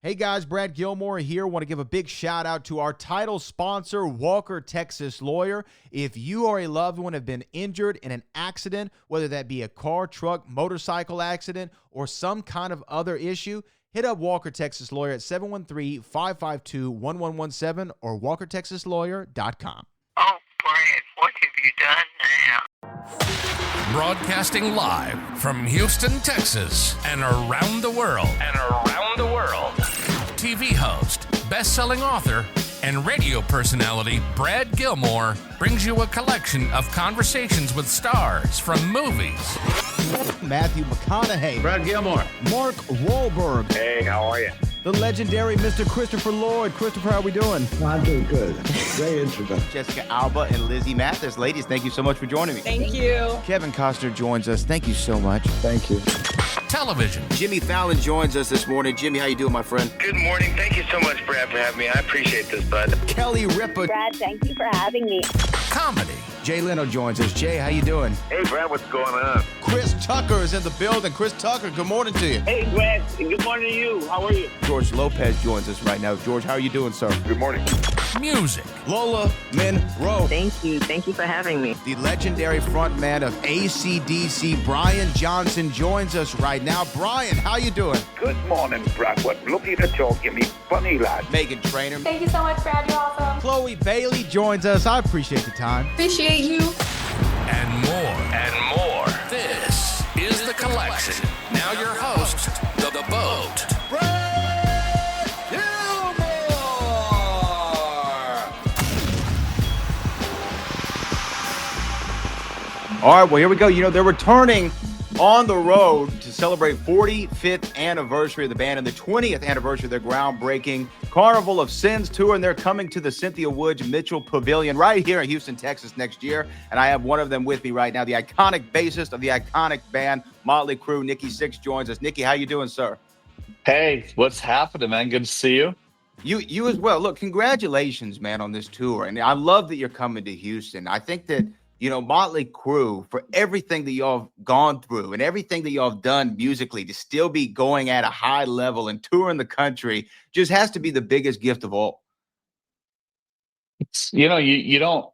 Hey guys, Brad Gilmore here. Want to give a big shout out to our title sponsor, Walker Texas Lawyer. If you or a loved one have been injured in an accident, whether that be a car, truck, motorcycle accident, or some kind of other issue, hit up Walker Texas Lawyer at 713-552-1117 or walkertexaslawyer.com. Oh, Brad, what have you done now? Broadcasting live from Houston, Texas, and around the world. TV host, best-selling author, and radio personality Brad Gilmore brings you a collection of conversations with stars from movies. Matthew McConaughey. Brad Gilmore. Mark Wahlberg. Hey, how are you? The legendary Mr. Christopher Lloyd. Christopher, how we doing? I'm doing good. Great introduction. Jessica Alba and Lizzie Mathis. Ladies, thank you so much for joining me. Thank you. Kevin Costner joins us. Thank you so much. Thank you. Television. Jimmy Fallon joins us this morning. Jimmy, how you doing, my friend? Good morning. Thank you so much, Brad, for having me. I appreciate this, bud. Kelly Ripa. Brad, thank you for having me. Comedy. Jay Leno joins us. Jay, how you doing? Hey, Brad, what's going on? Chris Tucker is in the building. Chris Tucker, good morning to you. Hey, Brad. Good morning to you. How are you? George Lopez joins us right now. George, how are you doing, sir? Good morning. Music. Lola Monroe. Thank you. Thank you for having me. The legendary frontman of AC/DC, Brian Johnson, joins us right now. Brian, how you doing? Good morning, Brad. What lovely to talk to me. Funny lad. Megan Trainor. Thank you so much, Brad. You're awesome. Chloe Bailey joins us. I appreciate the time. Appreciate you. And more. This is The Collection. Now your host, The Boat. Brad Gilmore! All right, well, here we go. You know, they're returning on the road to celebrate 45th anniversary of the band and the 20th anniversary of their groundbreaking Carnival of Sins tour, and they're coming to the Cynthia Woods Mitchell Pavilion right here in Houston, Texas next year, and I have one of them with me right now, the iconic bassist of the iconic band Mötley Crüe, Nikki Sixx, joins us. Nikki, how you doing, sir? Hey, what's happening, man? Good to see you. You as well. Look, congratulations, man, on this tour, and I love that you're coming to Houston. I think that, you know, Mötley Crüe, for everything that y'all have gone through and everything that y'all have done musically, to still be going at a high level and touring the country just has to be the biggest gift of all. You know, you don't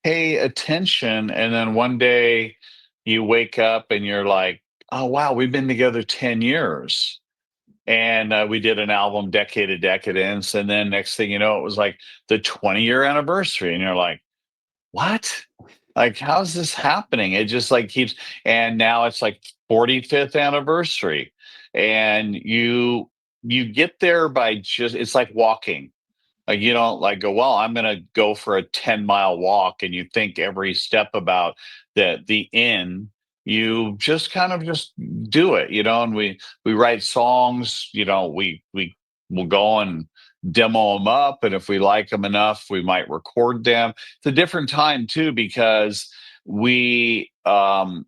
pay attention, and then one day you wake up and you're like, oh, wow, we've been together 10 years. And we did an album, Decade of Decadence. And then next thing you know, it was like the 20-year anniversary. And you're like, what? Like, how's this happening? It just like keeps, and now it's like 45th anniversary. And you get there by just, it's like walking. Like, you don't like go, well, I'm going to go for a 10-mile walk. And you think every step about the end, you just kind of just do it, you know, and we write songs, you know, we'll go and demo them up, and if we like them enough, we might record them. It's a different time too, because we don't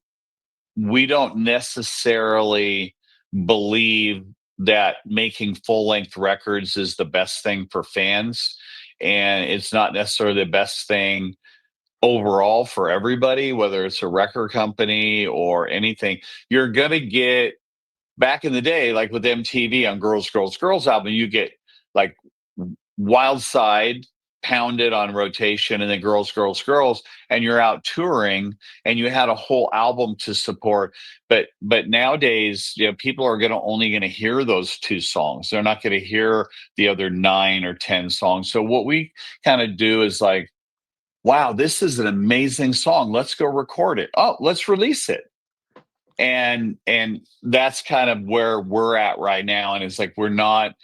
necessarily believe that making full-length records is the best thing for fans, and it's not necessarily the best thing overall for everybody, whether it's a record company or anything. You're gonna get, back in the day, like with MTV on Girls, Girls, Girls album, you get like Wild Side pounded on rotation, and then Girls, Girls, Girls, and you're out touring and you had a whole album to support. But nowadays, you know, people are only gonna hear those two songs. They're not gonna hear the other 9 or 10 songs. So what we kind of do is like, wow, this is an amazing song. Let's go record it. Oh, let's release it. And that's kind of where we're at right now. And it's like, we're not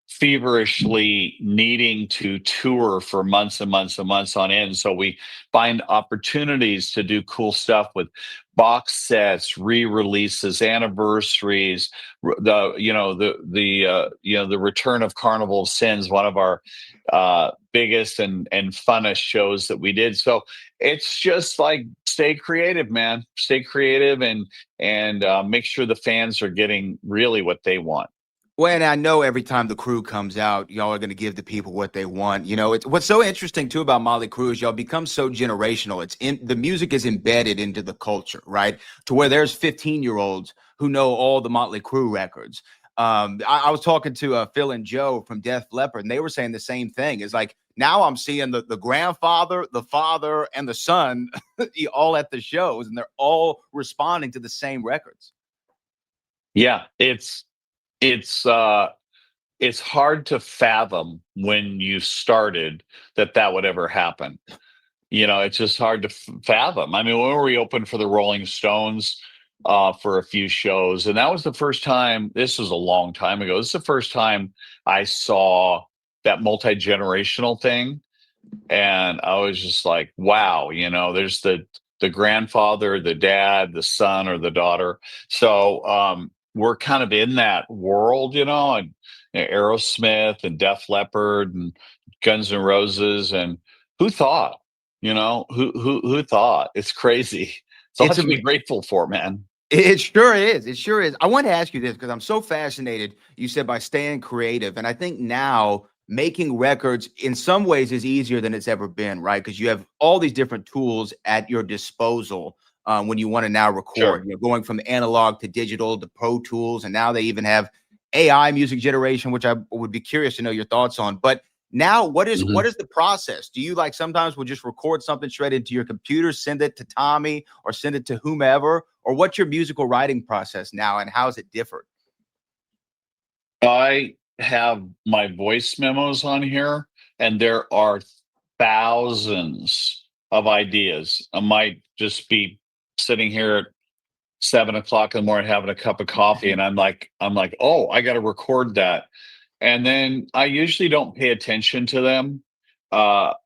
feverishly needing to tour for months and months and months on end. So we find opportunities to do cool stuff with box sets, re-releases, anniversaries, the return of Carnival of Sins, one of our biggest and funnest shows that we did. So it's just like, stay creative, man. Stay creative and make sure the fans are getting really what they want. Well, and I know every time the crew comes out, y'all are going to give the people what they want. You know, it's what's so interesting too about Mötley Crüe is y'all become so generational. The music is embedded into the culture, right? To where there's 15-year-olds who know all the Mötley Crüe records. I was talking to Phil and Joe from Def Leppard, and they were saying the same thing. It's like now I'm seeing the grandfather, the father, and the son all at the shows, and they're all responding to the same records. Yeah, it's hard to fathom when you started that would ever happen. It's just hard to fathom. I mean, when we opened for the Rolling Stones for a few shows, and that was the first time. This was a long time ago. This is the first time I saw that multi-generational thing, and I was just like, wow. There's the grandfather, the dad, the son, or the daughter. So we're kind of in that world, and Aerosmith and Def Leppard and Guns N' Roses, and who thought? Who thought? It's crazy. It's a lot to be grateful for, man. It sure is. It sure is. I want to ask you this because I'm so fascinated. You said by staying creative, and I think now making records in some ways is easier than it's ever been, right? Because you have all these different tools at your disposal when you want to now record. Sure. Going from analog to digital to Pro Tools, and now they even have AI music generation, which I would be curious to know your thoughts on. But now, what is the process? Do you sometimes will just record something straight into your computer, send it to Tommy or send it to whomever? Or what's your musical writing process now, and how is it different? I have my voice memos on here, and there are thousands of ideas. I might just be sitting here at 7 o'clock in the morning having a cup of coffee, and I'm like, oh, I got to record that. And then I usually don't pay attention to them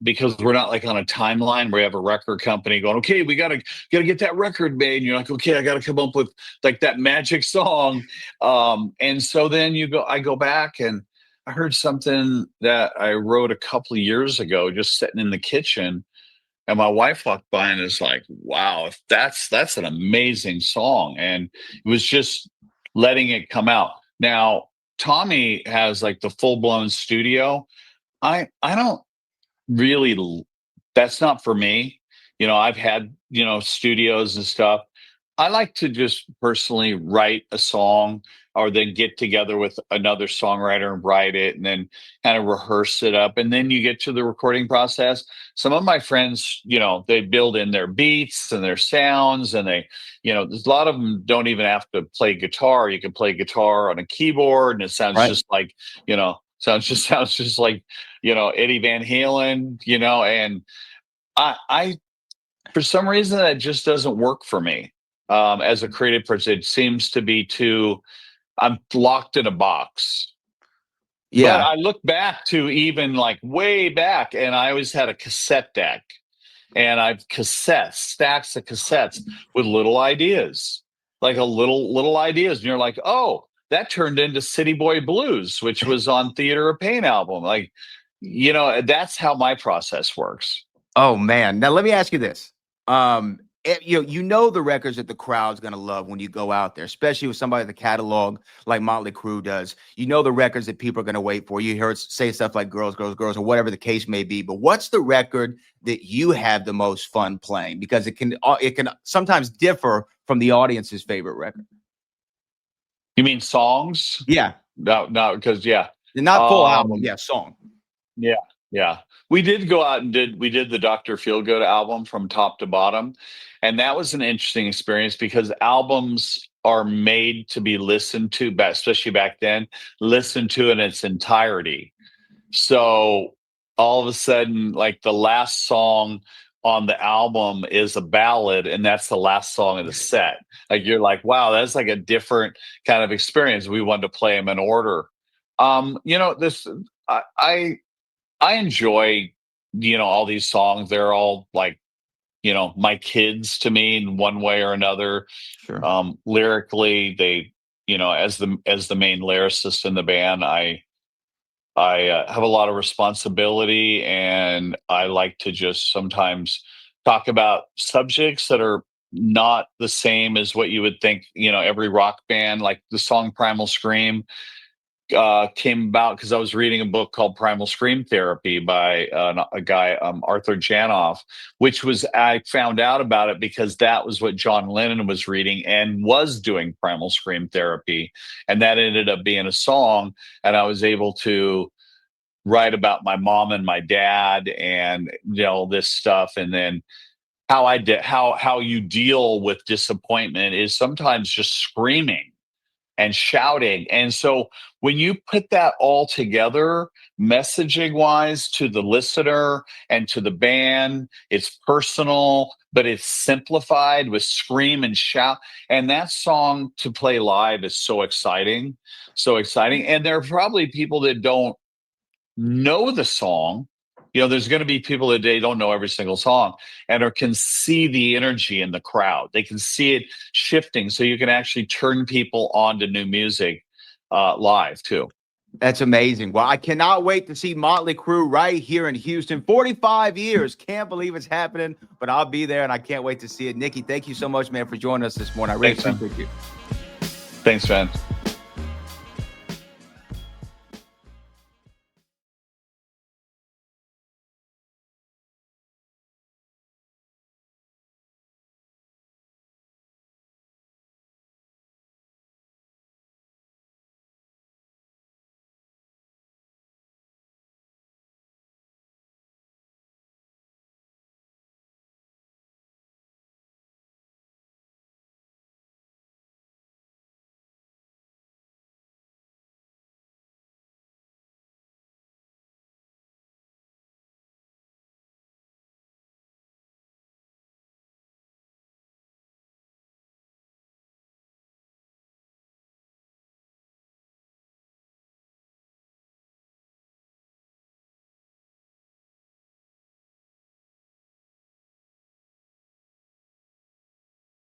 because we're not on a timeline where we have a record company going, okay, we gotta get that record made. And you're like, okay, I gotta come up with that magic song. And so then I go back, and I heard something that I wrote a couple of years ago, just sitting in the kitchen. And my wife walked by and is like, wow, that's an amazing song. And it was just letting it come out. Now, Tommy has the full-blown studio. I don't really, that's not for me. I've had, studios and stuff. I like to just personally write a song, or then get together with another songwriter and write it, and then kind of rehearse it up. And then you get to the recording process. Some of my friends, they build in their beats and their sounds, and there's a lot of them don't even have to play guitar. You can play guitar on a keyboard, and it sounds just like, sounds just like, Eddie Van Halen, and I, for some reason, that just doesn't work for me. As a creative person, it seems to be I'm locked in a box. Yeah. But I look back to even way back, and I always had a cassette deck, and I've stacks of cassettes with little ideas, little ideas. And you're like, oh, that turned into City Boy Blues, which was on Theater of Pain album. That's how my process works. Oh man. Now let me ask you this. The records that the crowd's going to love when you go out there, especially with somebody with a catalog like Mötley Crüe does. The records that people are going to wait for. You hear it say stuff like Girls, Girls, Girls, or whatever the case may be. But what's the record that you have the most fun playing? Because it can sometimes differ from the audience's favorite record. You mean songs? Yeah. No, because not full album. Yeah, song. Yeah. We did go out and we did the Dr. Feelgood album from top to bottom. And that was an interesting experience because albums are made to be listened to, especially back then, listened to in its entirety. So all of a sudden, the last song on the album is a ballad, and that's the last song of the set. You're like, wow, that's a different kind of experience. We wanted to play them in order. I enjoy, all these songs. They're all my kids to me in one way or another. Sure. Lyrically, they, as the main lyricist in the band, I have a lot of responsibility, and I like to just sometimes talk about subjects that are not the same as what you would think, every rock band, like the song Primal Scream came about because I was reading a book called Primal Scream Therapy by a guy, Arthur Janoff, I found out about it because that was what John Lennon was reading and was doing Primal Scream Therapy. And that ended up being a song. And I was able to write about my mom and my dad and, this stuff. And then how you deal with disappointment is sometimes just screaming and shouting. And so when you put that all together, messaging wise to the listener and to the band, it's personal, but it's simplified with scream and shout. And that song to play live is so exciting, so exciting. And there are probably people that don't know the song. There's going to be people that they don't know every single song and can see the energy in the crowd. They can see it shifting. So you can actually turn people on to new music live too. That's amazing. Well, I cannot wait to see Mötley Crüe right here in Houston. 45 years. Can't believe it's happening, but I'll be there and I can't wait to see it. Nikki, thank you so much, man, for joining us this morning. I really appreciate you. Thanks, man.